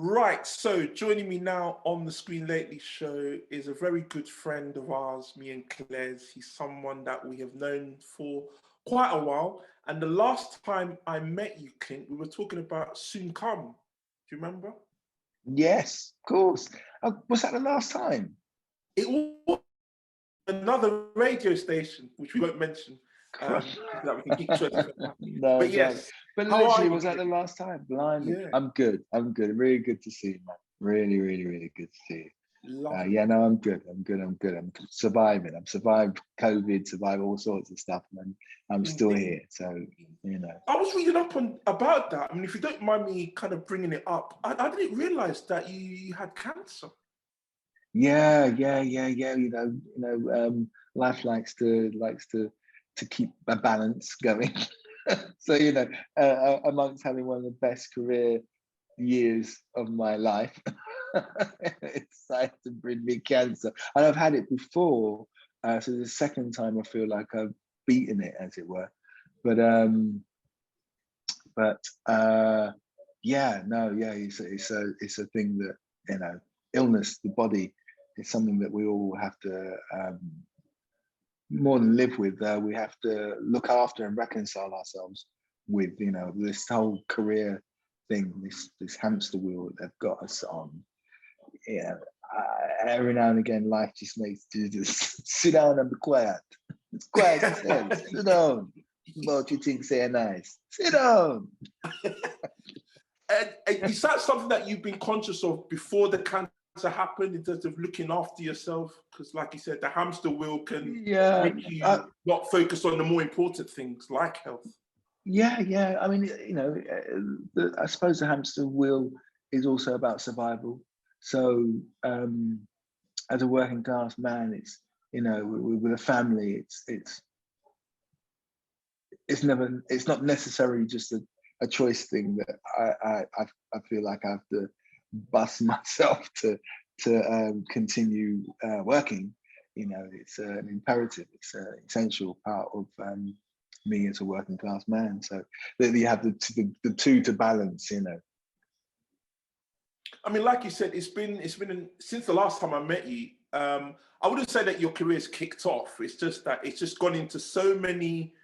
Right, so joining me now on the Screen Lately show is a very good friend of ours, me and Claire's. He's someone that we have known for quite a while. And the last time I met you, Clint, we were talking about Soon Come. Do you remember? Yes, of course. Was that the last time? It was another radio station, which we won't mention. That we can keep sure No, but yes. But How literally, are you, was that the Clint? last time? Blimey. Yeah. I'm good. Really good to see you, man. Really, really, really good to see you. Lovely. I'm good. I'm surviving. I've survived COVID, survived all sorts of stuff, and I'm still here. So, I was reading up about that. I mean, if you don't mind me kind of bringing it up, I didn't realize that you had cancer. Yeah. Life likes to keep a balance going. So amongst having one of the best career years of my life, it's decided to bring me cancer, and I've had it before. So the second time, I feel like I've beaten it, as it were. But it's a thing that illness, the body, is something that we all have to more than live with. We have to look after and reconcile ourselves with. This whole career thing, this hamster wheel that they've got us on. Every now and again, life just makes you just sit down and be quiet. It's quiet. Sit down. What you think say nice? Sit down. And is that something that you've been conscious of before the cancer happened, in terms of looking after yourself? Because, like you said, the hamster wheel can make you not focus on the more important things like health. Yeah. I mean, I suppose the hamster wheel is also about survival. So, as a working class man, it's with a family, it's not necessarily just a choice thing that I feel like I have to bust myself to continue working. It's an imperative. It's an essential part of me as a working class man. So that you have the two to balance. I mean, like you said, it's been since the last time I met you. I wouldn't say that your career's kicked off. It's just that it's just gone into so many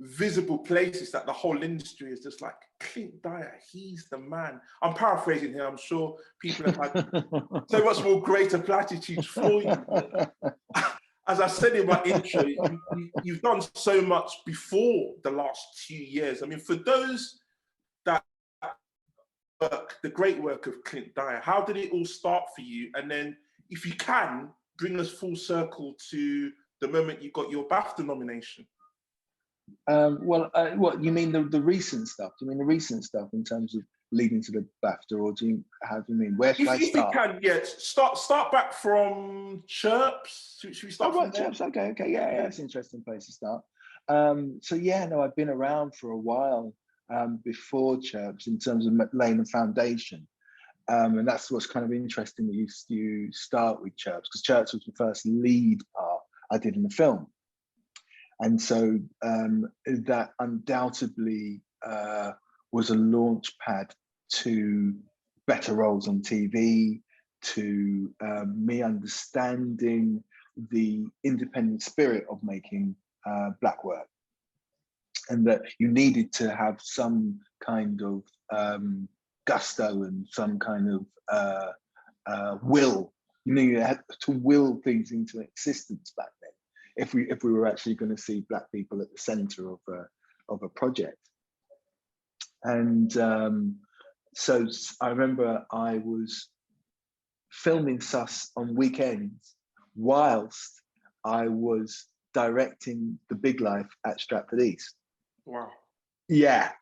visible places that the whole industry is just like, Clint Dyer, he's the man. I'm paraphrasing here. I'm sure people have had so much more greater platitudes for you. As I said in my intro, you've done so much before the last 2 years. I mean, for those that work, the great work of Clint Dyer, how did it all start for you? And then, if you can, bring us full circle to the moment you got your Bafta nomination. What you mean the recent stuff? Do you mean the recent stuff in terms of leading to the Bafta, or how do you mean? Where should I start? If you can, start back from Cherps. Should we start from Cherps? Okay, yeah, that's an interesting place to start. I've been around for a while before Cherps in terms of laying the foundation, and that's what's kind of interesting that you start with Cherps, because Cherps was the first lead part I did in the film. And so that undoubtedly was a launch pad to better roles on TV, to me understanding the independent spirit of making black work, and that you needed to have some kind of gusto and some kind of will. You had to will things into existence back then, if we were actually going to see black people at the center of a project. And so I remember I was filming Sus on weekends whilst I was directing The Big Life at Stratford East. Wow. Yeah.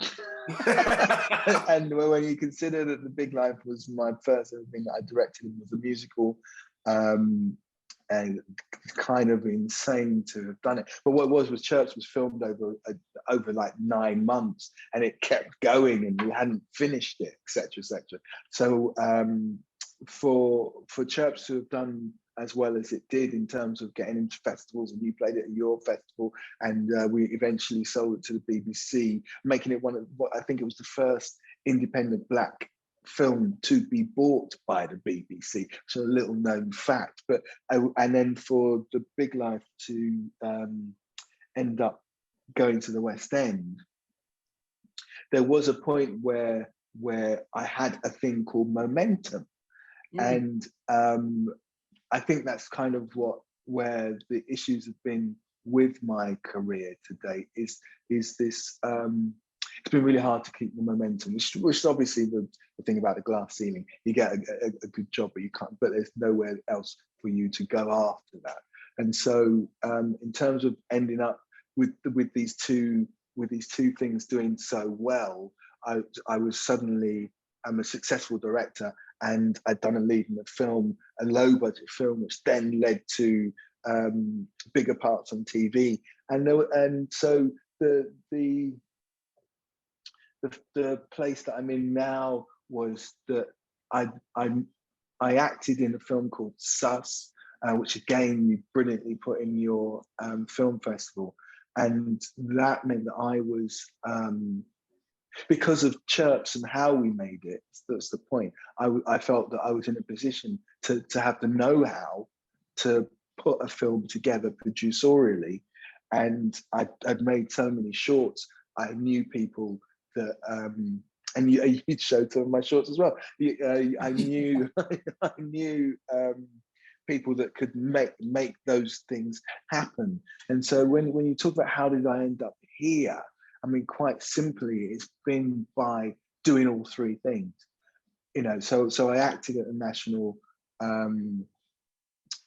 And when you consider that The Big Life was my first thing that I directed, it was a musical, and kind of insane to have done it. But what it was Cherps was filmed over like 9 months, and it kept going, and we hadn't finished it, etc. So for Cherps to have done as well as it did in terms of getting into festivals, and you played it at your festival, and we eventually sold it to the BBC, making it one of what I think it was the first independent black film to be bought by the BBC. It's a little known fact, but and then for the Big Life to end up going to the West End, there was a point where I had a thing called momentum, and I think that's kind of where the issues have been with my career to date. Is this? It's been really hard to keep the momentum, which is obviously the thing about the glass ceiling. You get a good job, but you can't. But there's nowhere else for you to go after that. And so, in terms of ending up with these two things doing so well, I was suddenly I'm a successful director, and I'd done a lead in a film, a low budget film, which then led to bigger parts on TV, and so the place that I'm in now was that I acted in a film called Sus, which again you brilliantly put in your film festival, and that meant that I was because of Cherps and how we made it. That's the point. I felt that I was in a position to have the know-how to put a film together producerially, and I'd made so many shorts. I knew people that, and you'd showed some of my shorts as well. I knew I knew people that could make those things happen. And so when you talk about how did I end up here, I mean, quite simply, it's been by doing all three things. You know, so I acted at the National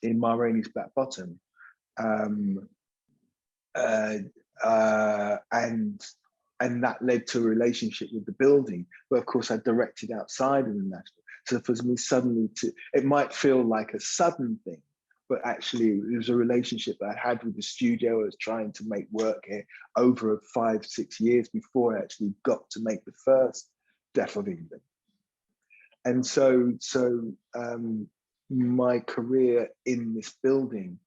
in Ma Rainey's Black Bottom, and that led to a relationship with the building. But of course, I directed outside of the National. So for me, suddenly, it might feel like a sudden thing, but actually, it was a relationship that I had with the studio. I was trying to make work here over 5-6 years before I actually got to make the first Death of England. And so my career in this building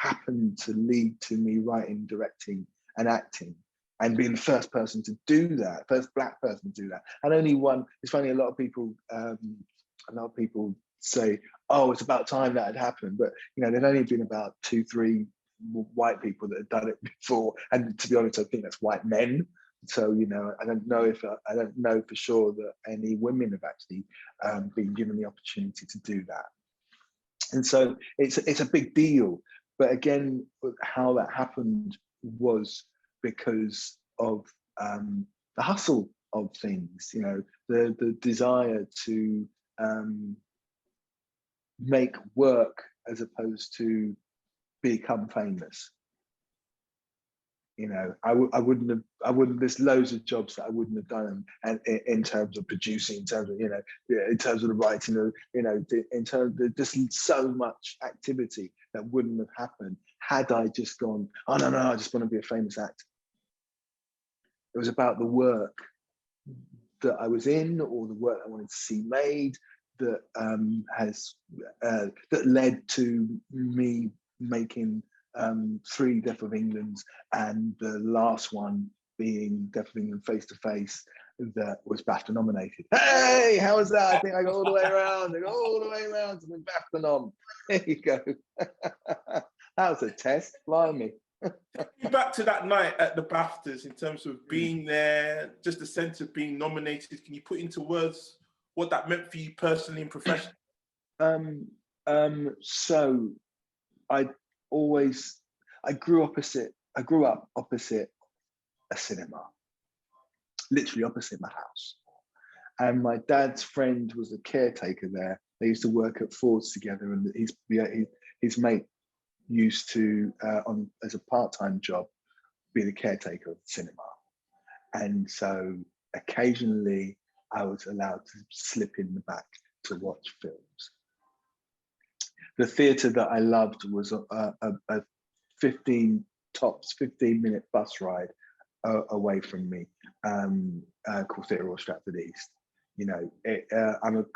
happened to lead to me writing, directing, and acting, and being the first person to do that, first Black person to do that. And only one. It's funny. A lot of people say, "Oh, it's about time that had happened," but you know, there'd only been about 2-3 white people that had done it before, and to be honest, I think that's white men. So you know, I don't know for sure that any women have actually been given the opportunity to do that. And so it's a big deal. But again, how that happened was because of the hustle of things. You know, the desire to make work as opposed to become famous. You know, I wouldn't. There's loads of jobs that I wouldn't have done, and in terms of producing, in terms of in terms of the writing, in terms of just so much activity that wouldn't have happened had I just gone, oh no, I just want to be a famous actor. It was about the work that I was in, or the work I wanted to see made, that that led to me making 3 Death of Englands, and the last one being Death of England Face to Face, that was Bafta nominated. Hey, how was that? I think I got all the way around. I got all the way around to the Bafta nom. There you go. That was a test. Blimey. Back to that night at the BAFTAs, in terms of being there, just the sense of being nominated. Can you put into words what that meant for you personally and professionally? So I grew up opposite a cinema, literally opposite my house. And my dad's friend was a caretaker there. They used to work at Ford's together, and his mate used to, as a part-time job, be the caretaker of the cinema. And so occasionally I was allowed to slip in the back to watch films. The theatre that I loved was a 15-minute bus ride away from me, called Theatre Royal Stratford East. You know, I'm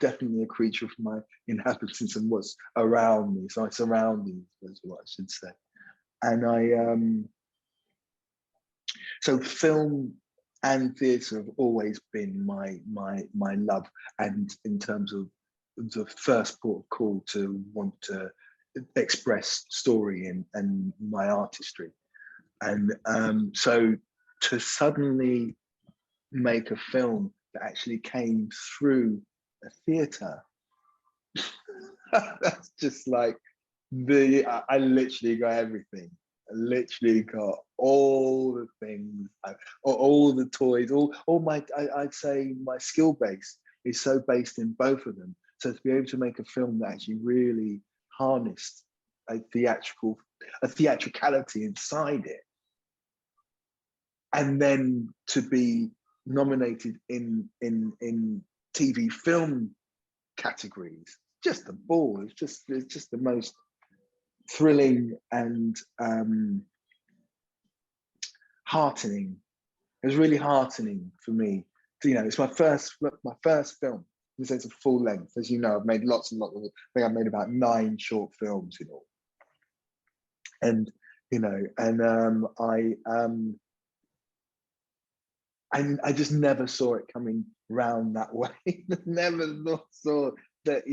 definitely a creature of my inhabitants and what's around me. So my surroundings is what I should say. And so film and theatre have always been my love, and in terms of the first port of call to want to express story and my artistry. And so to suddenly make a film that actually came through a theatre, that's just like I literally got everything. I literally got all the things, all the toys, all my, I'd say my skill base is so based in both of them. So to be able to make a film that actually really harnessed a theatricality inside it, and then to be nominated in TV film categories, just a ball. It's just the most thrilling and heartening. It was really heartening for me. It's my first film in the sense of full length. As you know, I've made lots and lots of. I think I've made about 9 short films in all. And I just never saw it coming round that way. Never saw that,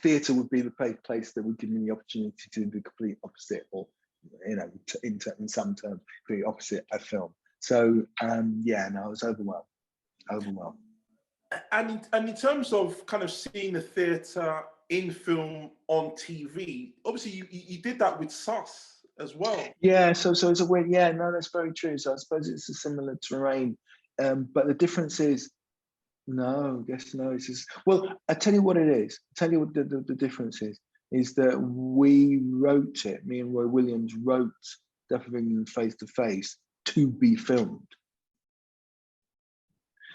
theatre would be the place that would give me the opportunity to do the complete opposite, or in some terms, the opposite of film. So I was overwhelmed. And in terms of kind of seeing the theatre in film on TV, obviously you did that with Sus as well. Yeah, so it's a weird. Yeah, no, that's very true. So I suppose it's a similar terrain, but the difference is. No, I guess no. It's just, well, I tell you what it is. I tell you what the difference is that we wrote it. Me and Roy Williams wrote Death of England Face to Face to be filmed.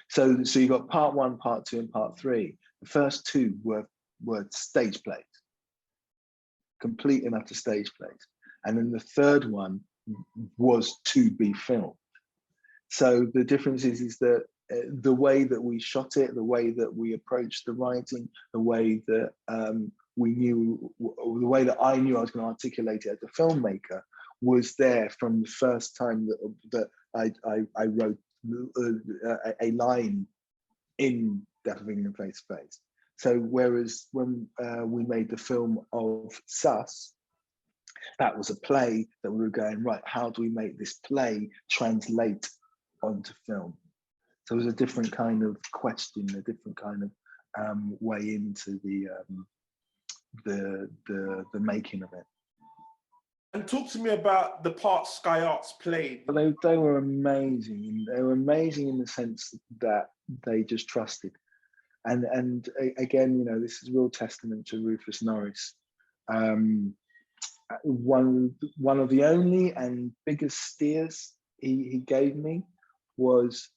So you got part 1, part 2, and part 3. The first 2 were stage plays, complete and utter stage plays, and then the third one was to be filmed. So the difference is that the way that we shot it, the way that we approached the writing, the way that the way that I knew I was going to articulate it as a filmmaker was there from the first time that I wrote a line in Death of England Face to Face. So whereas when we made the film of Sus, that was a play that we were going, right, how do we make this play translate onto film? So it was a different kind of question, a different kind of way into the making of it. And talk to me about the part Sky Arts played. They were amazing. They were amazing in the sense that they just trusted. And again, this is a real testament to Rufus Norris. One of the only and biggest steers he gave me was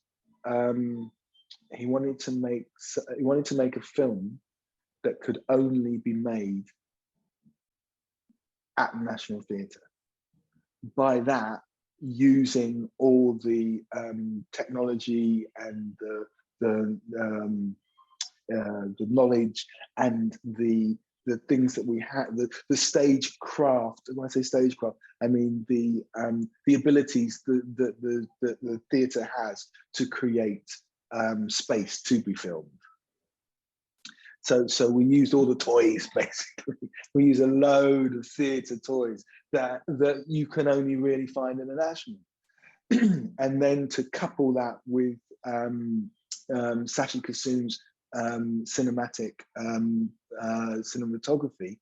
he wanted to make a film that could only be made at National Theatre. By that, using all the technology and the knowledge and the things that we had, the stagecraft. When I say stagecraft, I mean the abilities that the theatre has to create space to be filmed. So we used all the toys, basically. We use a load of theatre toys that you can only really find in a National. And then to couple that with Sashi Kasum's cinematic cinematography,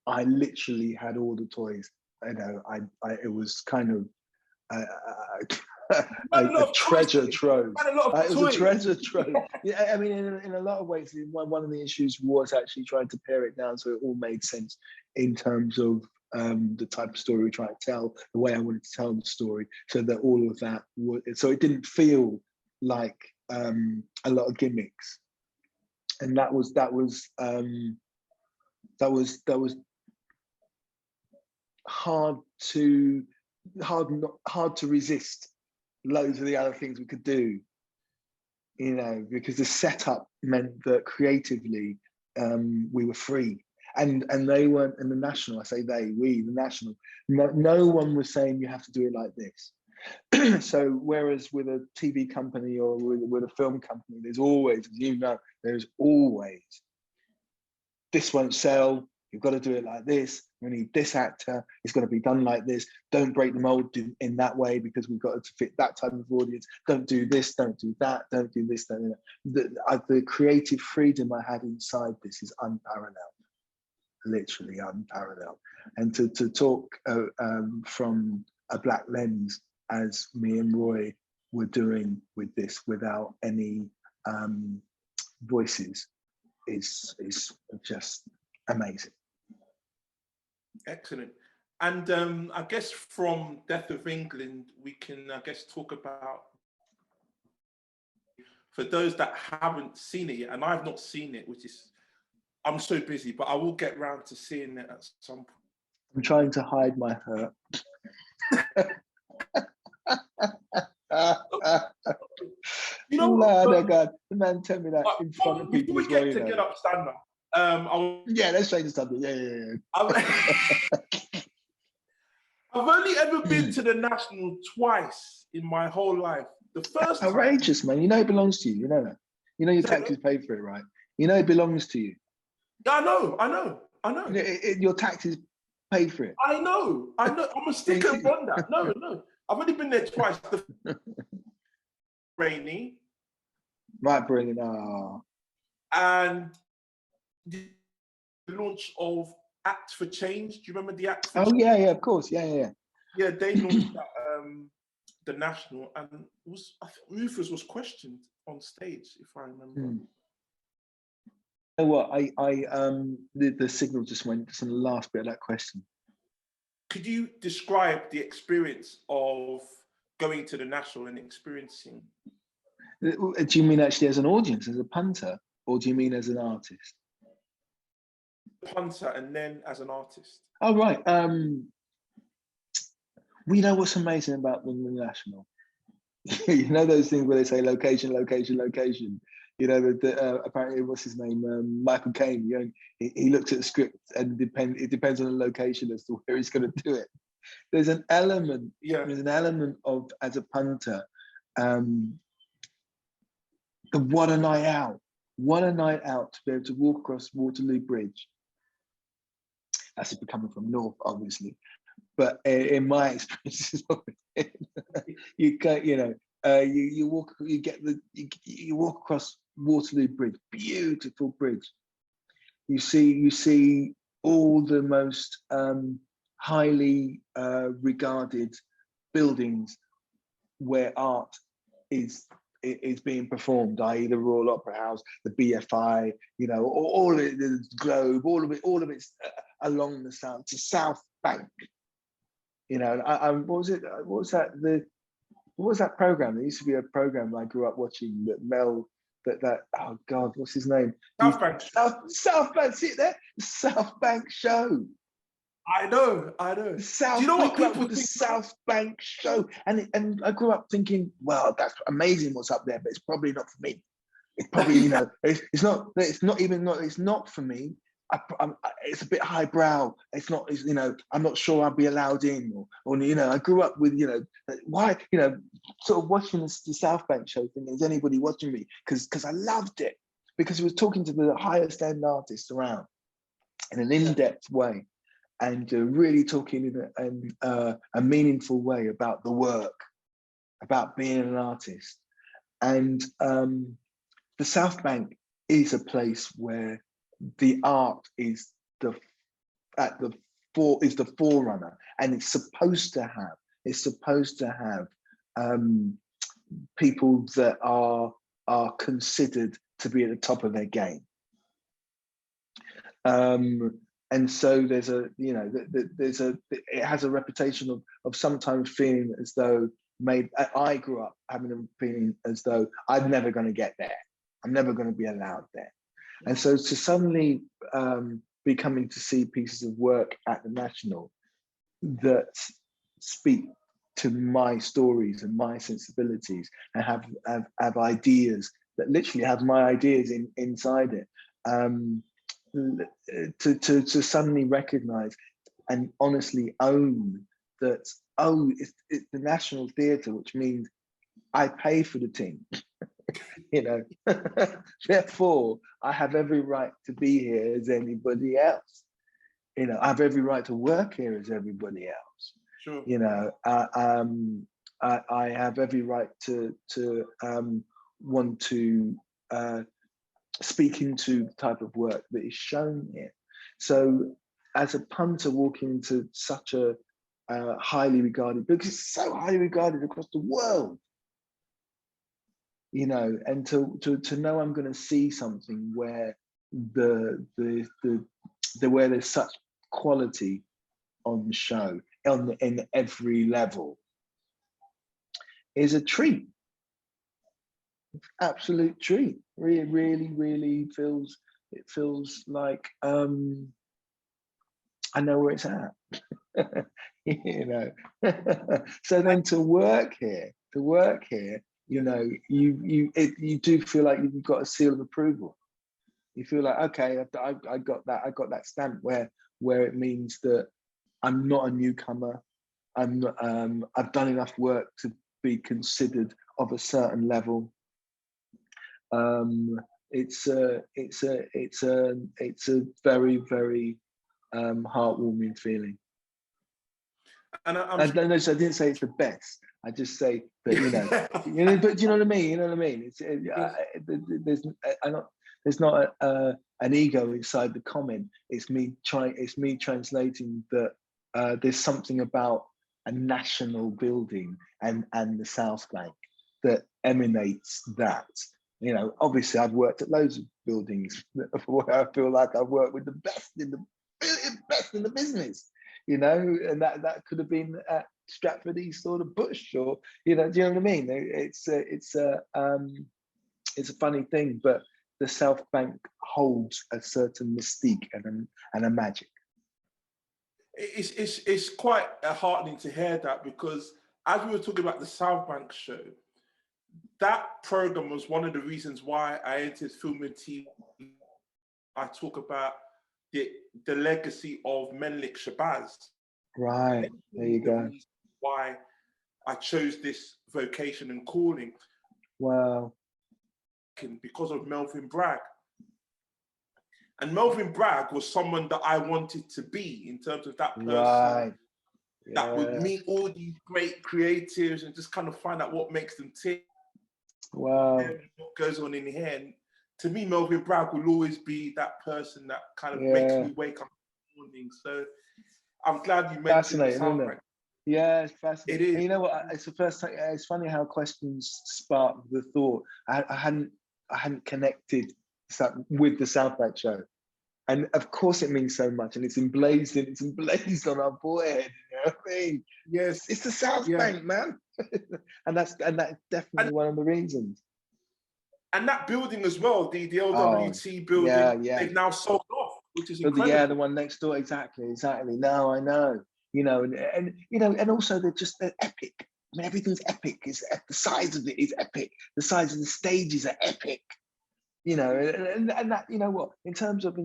I literally had all the toys. It was kind of a treasure trove. It was a treasure trove. Yeah, I mean, in a lot of ways, one of the issues was actually trying to pare it down so it all made sense in terms of the type of story we try to tell, the way I wanted to tell the story, so that all of that so it didn't feel like a lot of gimmicks. And that was hard to resist loads of the other things we could do, because the setup meant that creatively we were free. And they weren't in the national. I say they, we, the national. No one was saying you have to do it like this. So whereas with a TV company or with a film company, there's always, as you know, there's always, this won't sell, you've got to do it like this, we need this actor, it's got to be done like this, don't break the mold in that way because we've got to fit that type of audience, don't do this, don't do that, don't do this, don't do that. The creative freedom I had inside this is unparalleled, literally unparalleled. And to talk from a black lens, as me and Roy were doing with this without any voices, is just amazing. Excellent. And I guess from Death of England, we can, I guess, talk about, for those that haven't seen it yet, and I've not seen it, which is, I'm so busy, but I will get round to seeing it at some point. I'm trying to hide my hurt. You know, God, the man tell me that in front of people. Before we get to Get Up, Stand Up, yeah, let's change the subject. Yeah. I've only ever been to the National twice in my whole life. The first time, outrageous, man. You know it belongs to you. You know that. You know your taxes paid for it, right? You know it belongs to you. I know. Your taxes paid for it. I know. I'm a sticker on that. No. I've only been there twice. Rainey. Right, brilliant. And the launch of Act for Change. Do you remember the Act for Change? Yeah, of course. Yeah, they launched that, the National, and I think Rufus was questioned on stage, if I remember. You know what? The signal just went just on the last bit of that question. Could you describe the experience of going to the National and experiencing? Do you mean actually as an audience, as a punter, or do you mean as an artist? Punter and then as an artist. Oh, right. We know what's amazing about the National. You know those things where they say location. You know, apparently, what's his name? Michael Caine. You know, he looked at the script and it depends on the location as to where he's going to do it. There's an element. Yeah. There's an element of, as a punter, what a night out. What a night out to be able to walk across Waterloo Bridge. That's if you're coming from north, obviously. But in my experiences, you walk across Waterloo Bridge, beautiful bridge. You see all the most highly regarded buildings where art is being performed, i.e. the Royal Opera House, the BFI, you know, all of it, the Globe, all of it's along the South Bank. You know, what was that program? There used to be a program I grew up watching that oh God, what's his name? South Bank. South Bank, see it there? South Bank Show. I know. Do you know what? I grew up with the South Bank Show, and I grew up thinking, well, that's amazing what's up there, but it's probably not for me. It's probably, you know, it's not for me. It's a bit highbrow. It's not, you know, I'm not sure I'll be allowed in, or you know, I grew up with, you know, why, you know, sort of watching the South Bank Show, thinking, is anybody watching me? Because I loved it, because it was talking to the highest end artists around in an in-depth way, and really talking in a meaningful way about the work, about being an artist. And the South Bank is a place where the art is the forerunner, and it's supposed to have people that are considered to be at the top of their game. And so it has a reputation of sometimes feeling as though I grew up having a feeling as though I'm never going to get there. I'm never going to be allowed there. And so to suddenly be coming to see pieces of work at the National that speak to my stories and my sensibilities, and have ideas that literally have my ideas inside it, to suddenly recognize and honestly own that, oh, it's the National Theatre, which means I pay for the team, you know. Therefore, I have every right to be here as anybody else. You know, I have every right to work here as everybody else. Sure. You know, I have every right to want to speak into the type of work that is shown here. So as a punter walking into such a highly regarded, because it's so highly regarded across the world, you know, and to know I'm going to see something where where there's such quality on the show in every level is a treat. Absolute treat. Really feels, it feels like I know where it's at. You know. So then to work here, you know, you do feel like you've got a seal of approval. You feel like, okay, I got that stamp where it means that I'm not a newcomer. I'm not, I've done enough work to be considered of a certain level. It's a very heartwarming feeling. And I didn't say it's the best. I just say that, you know, you know, but you know what I mean. You know what I mean. There's not an ego inside the comment. It's me translating that there's something about a national building and the South Bank that emanates that. You know, obviously I've worked at loads of buildings where I feel like I've worked with the best in the business, you know, and that could have been at Stratford East or the Bush, or, you know, do you know what I mean? It's a funny thing, but the South Bank holds a certain mystique and a magic. It's quite heartening to hear that, because as we were talking about the South Bank show, that program was one of the reasons why I entered film and TV. I talk about the legacy of Menelik Shabazz. Right, there you go. Why I chose this vocation and calling. Wow. Because of Melvyn Bragg. And Melvyn Bragg was someone that I wanted to be, in terms of that person, right. that would meet all these great creatives and just kind of find out what makes them tick. Wow. What goes on in here. And to me, Melvyn Bragg will always be that person that kind of makes me wake up in the morning. So I'm glad you mentioned the South Bank. Yeah, it's fascinating. It is. And you know what? It's the first time. It's funny how questions spark the thought. I hadn't connected with the South Bank show, and of course it means so much, and it's emblazed on our forehead. You know what I mean? Yes, it's the South Bank, man, and that's definitely one of the reasons. And that building as well, the LWT building, they've now sold off, which is incredible. Yeah, the one next door, exactly. Now I know. You know, and you know, and also they're epic. I mean, everything's epic. The size of it is epic. The size of the stages are epic. You know, and that, you know what, in terms of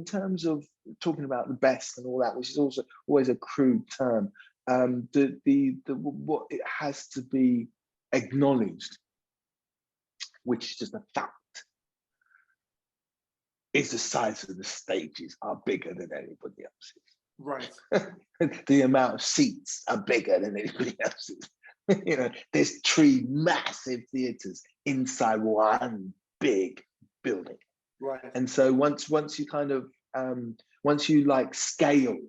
talking about the best and all that, which is also always a crude term, what it has to be acknowledged, which is just a fact, is the size of the stages are bigger than anybody else's. Right. The amount of seats are bigger than anybody else's. You know, there's 3 massive theatres inside one big building. Right. And so once you kind of once you like scale,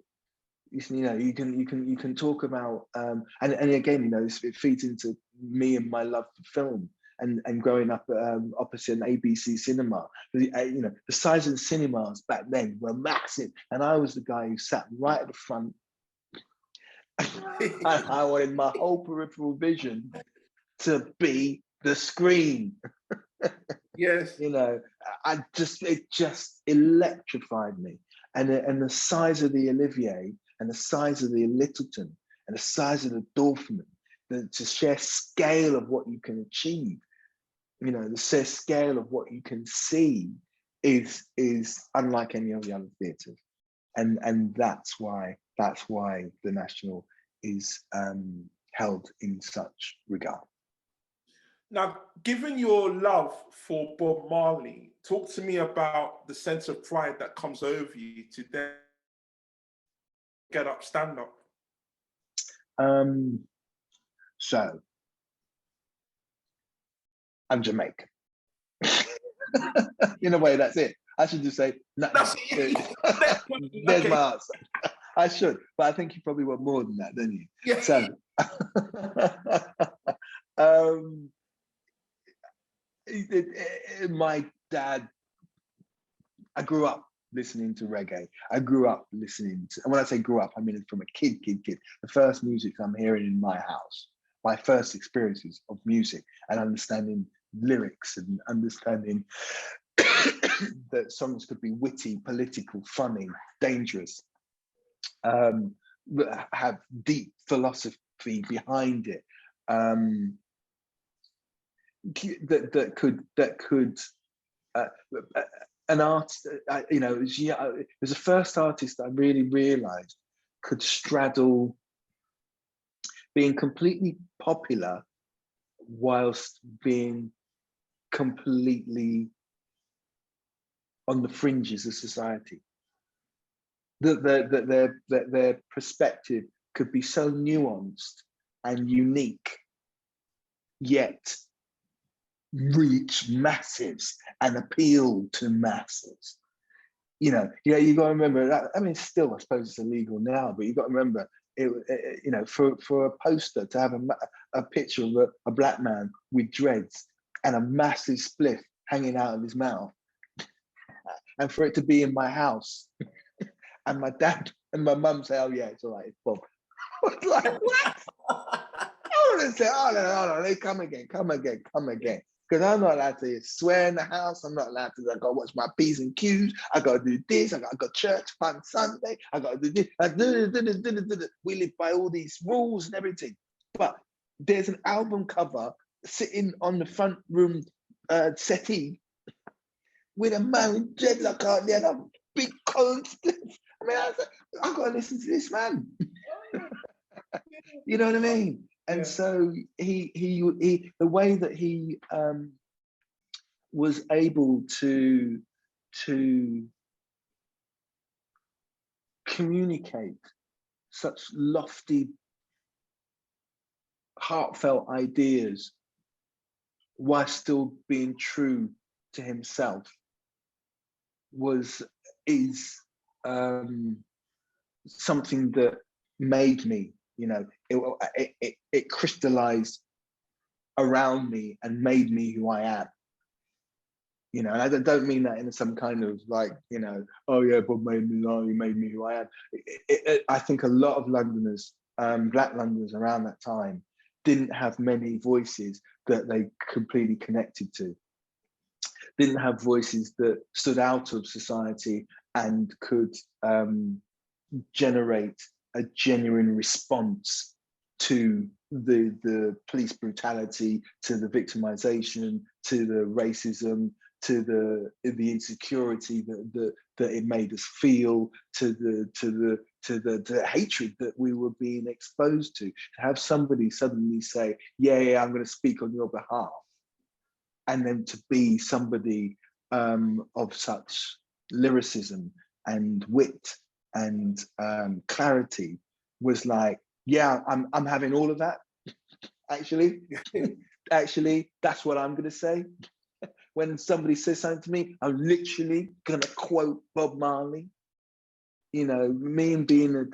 you know, you can talk about and again, you know, it feeds into me and my love for film. And growing up opposite an ABC cinema, you know, the size of the cinemas back then were massive, and I was the guy who sat right at the front. I wanted my whole peripheral vision to be the screen. Yes. You know, it just electrified me, and the size of the Olivier, and the size of the Littleton, and the size of the Dorfman. The sheer scale of what you can achieve, you know, the sheer scale of what you can see is unlike any of the other theatres, and that's why the National is held in such regard. Now, given your love for Bob Marley, talk to me about the sense of pride that comes over you to then get up, stand up. So, I'm Jamaican. In a way, that's it. I should just say, That's it. There's my answer. I should, but I think you probably want more than that, don't you? Yeah. So, my dad, I grew up listening to reggae. I grew up listening to, and when I say grew up, I mean from a kid. The first music I'm hearing in my house, my first experiences of music and understanding lyrics and understanding that songs could be witty, political, funny, dangerous, have deep philosophy behind it, that could an artist, you know, it was the first artist I really realized could straddle being completely popular whilst being completely on the fringes of society. That their perspective could be so nuanced and unique, yet reach masses and appeal to masses. You know, you got to remember that. I mean, still, I suppose it's illegal now, but you got to remember, you know, for a poster to have a picture of a black man with dreads and a massive spliff hanging out of his mouth, and for it to be in my house, and my dad and my mum say, "Oh yeah, it's all right, it's Bob." I was like, what? I would have said, "Oh no, they come again," because I'm not allowed to swear in the house. I'm not allowed to. I got to watch my P's and Q's. I got to do this. I got church on Sunday. I got to do this. We live by all these rules and everything. But there's an album cover sitting on the front room settee with a man with dreadlock out there and a big cold split. I mean, I got to listen to this man. You know what I mean? And yeah. So he the way that he was able to communicate such lofty, heartfelt ideas while still being true to himself is something that made me, you know, it crystallized around me and made me who I am. You know, and I don't mean that in some kind of like, you know, oh yeah, Bob made me, oh, he made me who I am. I think a lot of Londoners, Black Londoners around that time, didn't have many voices that they completely connected to. Didn't have voices that stood out of society and could generate a genuine response to the police brutality, to the victimization, to the racism, to the insecurity that it made us feel, to the hatred that we were being exposed to have somebody suddenly say, yeah, I'm going to speak on your behalf, and then to be somebody of such lyricism and wit and clarity was like, yeah, I'm having all of that. Actually, that's what I'm going to say. When somebody says something to me, I'm literally going to quote Bob Marley. You know, me and being a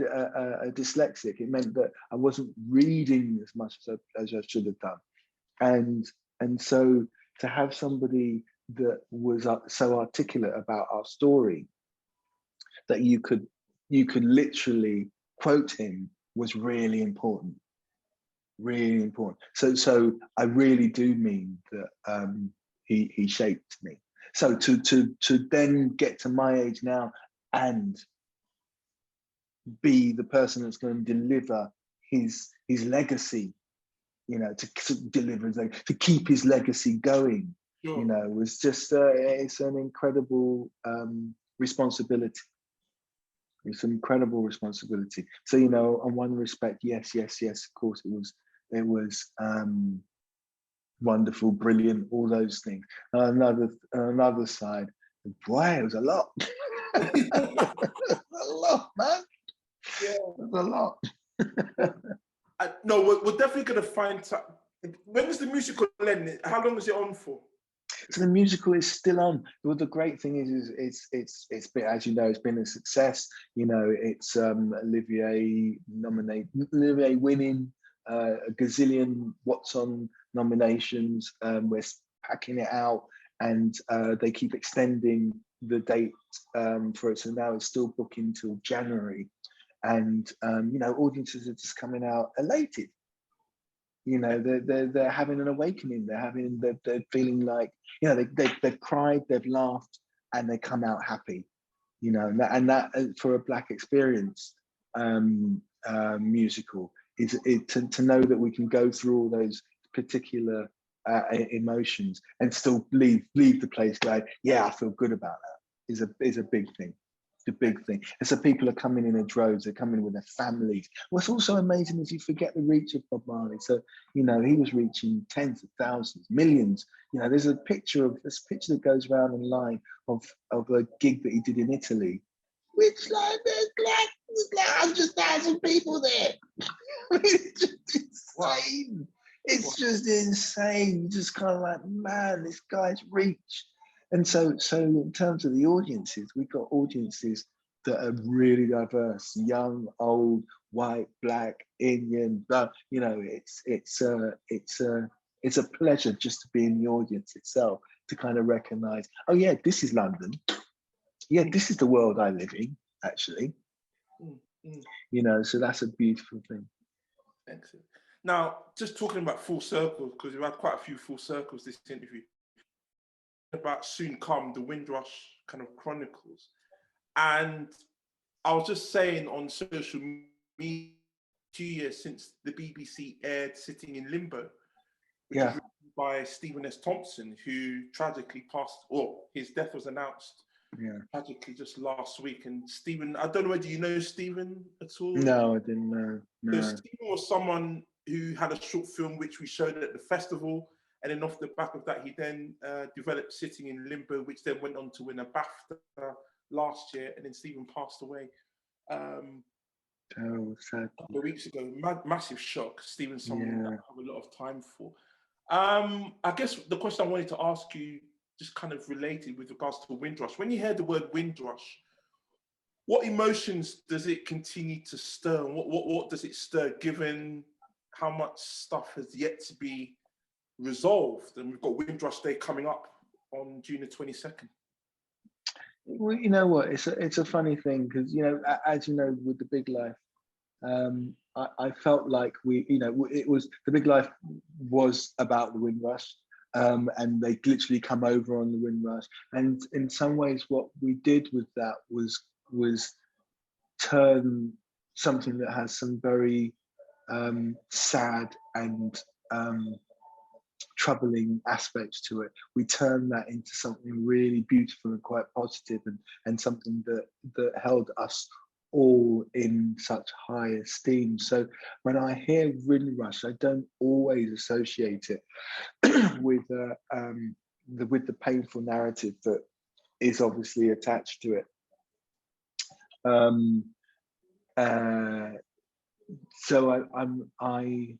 dyslexic, it meant that I wasn't reading as much as I should have done. And so to have somebody that was so articulate about our story that you could literally quote him was really important. Really important. So I really do mean that he shaped me. So to then get to my age now and be the person that's going to deliver his legacy, you know, to deliver, to keep his legacy going, Sure. You know, it was just it's an incredible responsibility. It's an incredible responsibility. So, you know, on one respect, yes, of course, it was wonderful, brilliant, all those things. Another side, boy, it was a lot. A lot, man. Yeah, it was a lot. No, we're definitely gonna find time. When is the musical end? How long is it on for? So the musical is still on. Well, the great thing is it's been, as you know, it's been a success. You know, it's Olivier winning a gazillion What's On nominations. We're packing it out, and they keep extending the date for it. So now it's still booking till January, and you know, audiences are just coming out elated. You know, they're having an awakening. They're feeling like, you know, they've cried, they've laughed, and they come out happy. You know, and that for a Black experience musical is to know that we can go through all those particular emotions and still leave the place going, yeah, I feel good about that. Is a big thing. The big thing. And so people are coming in droves, they're coming with their families. What's also amazing is you forget the reach of Bob Marley. So, you know, he was reaching tens of thousands, millions. You know, there's a picture that goes around online of a gig that he did in Italy, which there's like 100,000 people there. It's just insane. It's just insane. You're just kind of like, man, this guy's reach. And so in terms of the audiences, we've got audiences that are really diverse, young, old, white, Black, Indian. You know, it's a pleasure just to be in the audience itself, to kind of recognise, oh yeah, this is London. Yeah, this is the world I live in, actually. You know, so that's a beautiful thing. Excellent. Now, just talking about full circles, because we've had quite a few full circles this interview, about Soon Come, the Windrush kind of chronicles. And I was just saying on social media, 2 years since the BBC aired Sitting in Limbo, which was written by Stephen S. Thompson, who tragically passed, or his death was announced tragically just last week. And Stephen, I don't know whether you know Stephen at all? No, I didn't know. No. So Stephen was someone who had a short film which we showed at the festival. And then off the back of that, he then developed Sitting in Limbo, which then went on to win a Bafta last year. And then Stephen passed away sad. a couple of weeks ago. Massive shock. Stephen's someone that I have a lot of time for. I guess the question I wanted to ask you, just kind of related with regards to Windrush. When you hear the word Windrush, what emotions does it continue to stir? And what does it stir, given how much stuff has yet to be resolved? And we've got Windrush Day coming up on June the 22nd. Well, you know what? It's a funny thing, because, you know, as you know, with the Big Life, I felt like it was the Big Life was about the Windrush, and they literally come over on the Windrush. And in some ways, what we did with that was turn something that has some very sad and troubling aspects to it. We turn that into something really beautiful and quite positive, and something that held us all in such high esteem. So when I hear Windrush, I don't always associate it with the painful narrative that is obviously attached to it. So I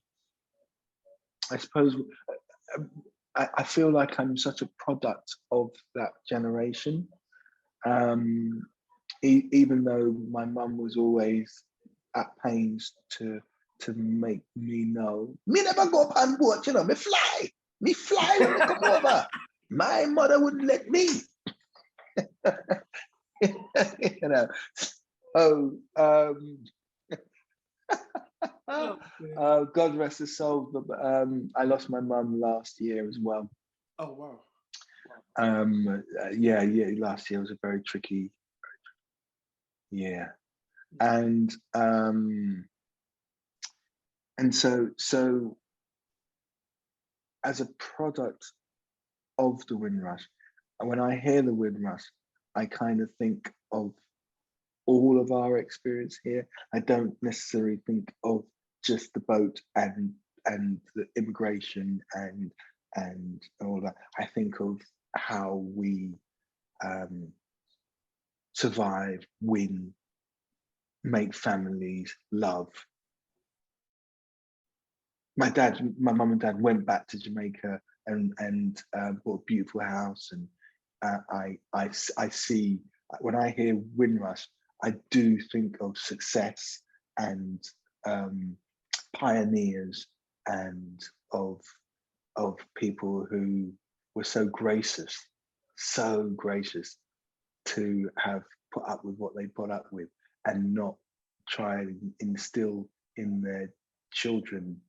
suppose I feel like I'm such a product of that generation. Even though my mum was always at pains to make me know, me never go up on board, you know, me fly when I come over. My mother wouldn't let me. You know. God rest her soul, but I lost my mum last year as well. Oh wow. Yeah, last year was a very tricky year. And so as a product of the Windrush. And when I hear the Windrush, I kind of think of all of our experience here. I don't necessarily think of just the boat and the immigration and all that. I think of how we survive, win, make families, love. My mum and dad went back to Jamaica and bought a beautiful house, and I see, when I hear Windrush, I do think of success and pioneers and of people who were so gracious to have put up with what they put up with and not try and instill in their children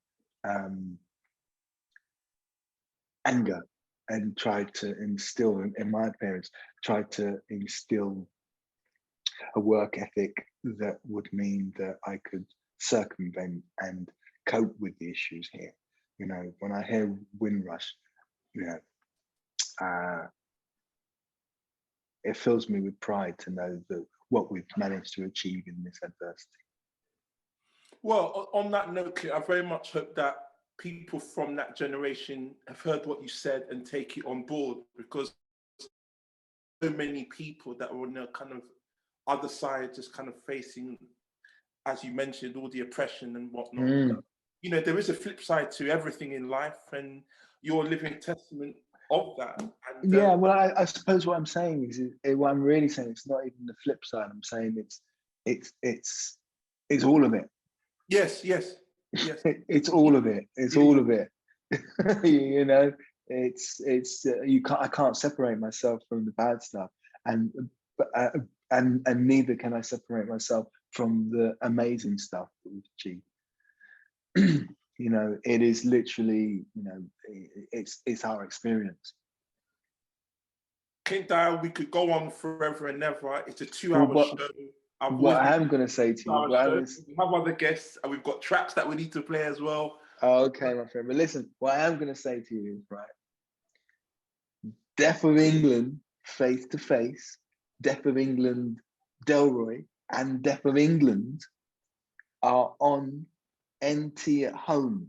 anger, and tried to instill in my parents, tried to instill a work ethic that would mean that I could circumvent and cope with the issues here. You know, when I hear Windrush, you know, it fills me with pride to know that what we've managed to achieve in this adversity. Well, on that note, I very much hope that people from that generation have heard what you said and take it on board, because so many people that were on the kind of other side, just kind of facing, as you mentioned, all the oppression and whatnot. You know, there is a flip side to everything in life, and you're a living testament of that. And, yeah, well, I suppose what I'm saying is, what I'm really saying, it's not even the flip side. I'm saying it's all of it. Yes. It's all of it. It's all of it. You know, I can't separate myself from the bad stuff, and neither can I separate myself from the amazing stuff that we've achieved. You know, it is literally, you know, it's our experience. Clint Dyer, we could go on forever and ever. It's a 2-hour show. What I am going to say to you, we have other guests, and we've got tracks that we need to play as well. Okay, my friend. But listen, what I am going to say to you is, right, Deaf of England, face to face, Deaf of England, Delroy, and Deaf of England are on NT at home.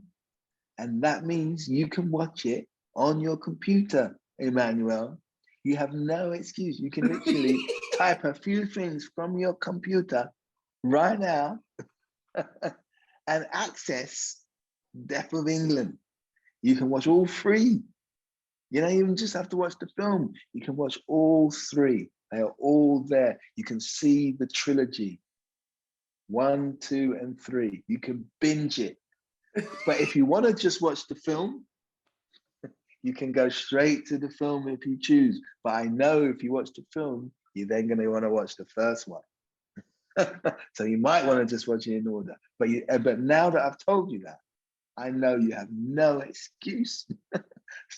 And that means you can watch it on your computer, Emmanuel. You have no excuse. You can literally type a few things from your computer right now and access Deaf of England. You can watch all three. You don't even just have to watch the film. You can watch all three. They are all there. You can see the trilogy, 1, 2, and 3. You can binge it. But if you want to just watch the film, you can go straight to the film if you choose. But I know if you watch the film, you're then going to want to watch the first one. So you might want to just watch it in order. But now that I've told you that, I know you have no excuse.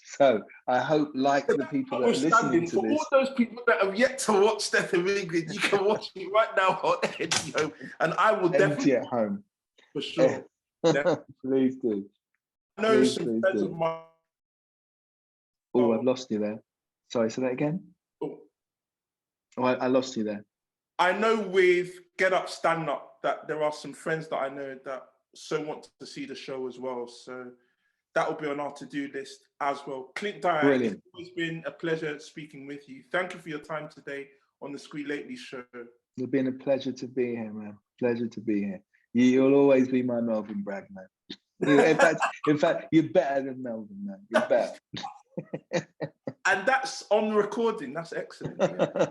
So I hope, like the people that are listening to this, all those people that have yet to watch Deaf of England, you can watch it right now on NT Home, and I will definitely at home for sure. Please do. I know some friends of mine. Oh, I've lost you there. Sorry, say that again. Oh, I lost you there. I know with Get Up, Stand Up that there are some friends that I know that so want to see the show as well. So that will be on our to-do list as well. Clint Dyer, brilliant. It's always been a pleasure speaking with you. Thank you for your time today on the Squee Lately show. It's been a pleasure to be here, man. Pleasure to be here. You'll always be my Melvin Bragg, man. In fact, you're better than Melvin, man. You're better. And that's on recording. That's excellent. Yeah.